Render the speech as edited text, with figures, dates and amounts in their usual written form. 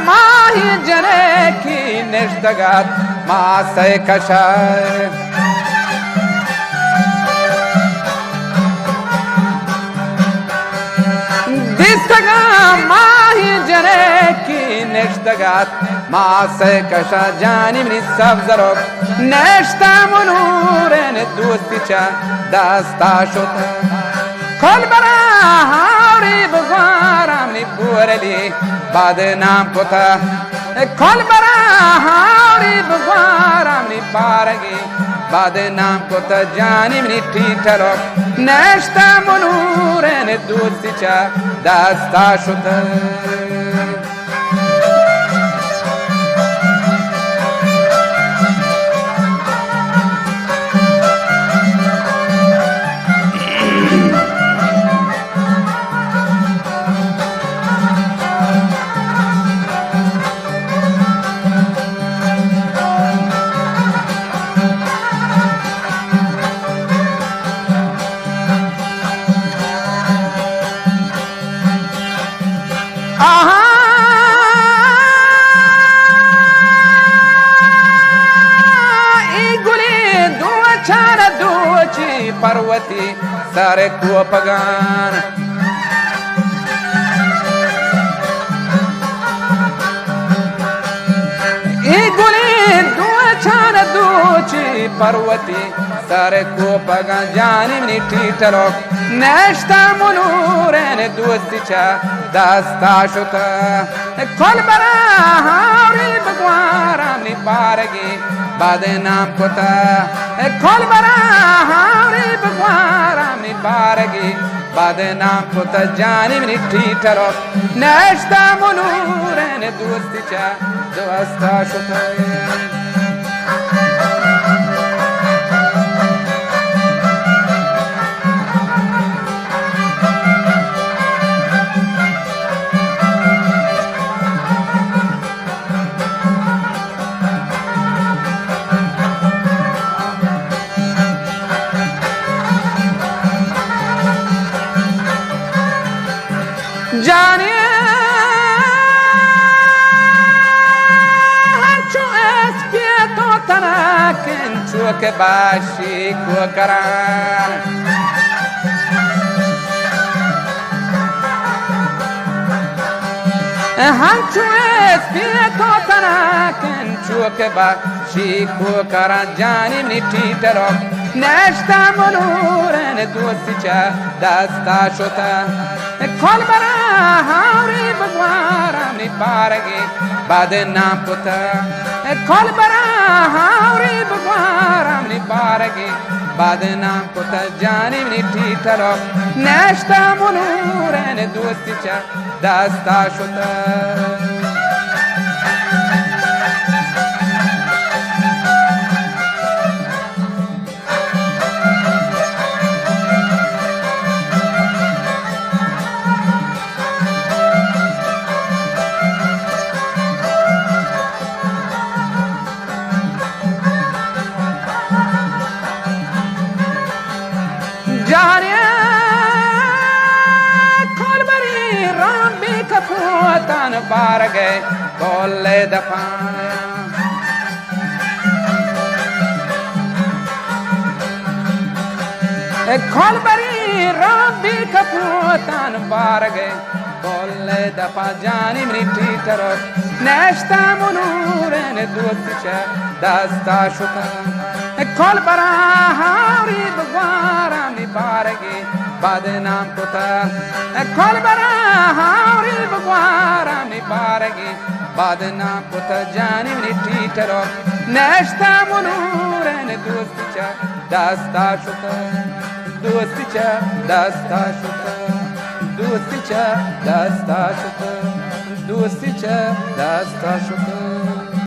ماهی جنکی نشتگات ماسه کشای دیستگا ماهی جنکی نشتگات ماسه کشا جانی منی سبز رو نشتا منورن دوستی چا دستا شد کل برا هاوری بغارم نی بورلی بعد نام کتا کل برا هاوری بغارم نی بارگی بعد نام کتا جانی منی ٹیٹرو نشتا منورن دوستی چا دستا شد पर्वती सारे कुआ पगान गुली दो छान दूची पर्वती सारे कुआ पगान जानी मनी टीटरो नष्टा मुनूरन दोस्ती चा दास्ता शुता कल बरा हारी बगवारा मनी पारगी बाद नाम कोता कल बरा بغوارم نی بارگی بعد نام کوتا جانی منی ٹیٹرو نشتا منورن دوستی چا دوستا شتا जाने hancho espieto tanaken chuke bashi kukaran hancho espieto tanaken chuke bashi kukaran jani nititero neshta monuren dosticha dasta shota kol bara hauri bhagwaram ni paragi bad naam puta kol bara hauri bhagwaram ni paragi bad naam puta jani ni titaro nashta munuren dosticha dasta shuta जाने कौन बरी रामी कपूतन बार गए कोले दफाया कौन बरी रामी कपूतन बार गए कोले दफा जानी मनी टीटरो नश्ता मुनूरन दोस्तिचा दस्ता शुका कौन बरा हारी बगवाराम नि बारगी बाद नाम कोता कौन बरा हारी बगवाराम नि बारगी बाद नाम कोता जानी मनी टीटरो नश्ता मुनूरन दोस्तिचा दस्ता शुका दोस्तिचा दस्ता शुका दोस्तिचा दस्ता शुका दोस्तिचा दस्ता शुका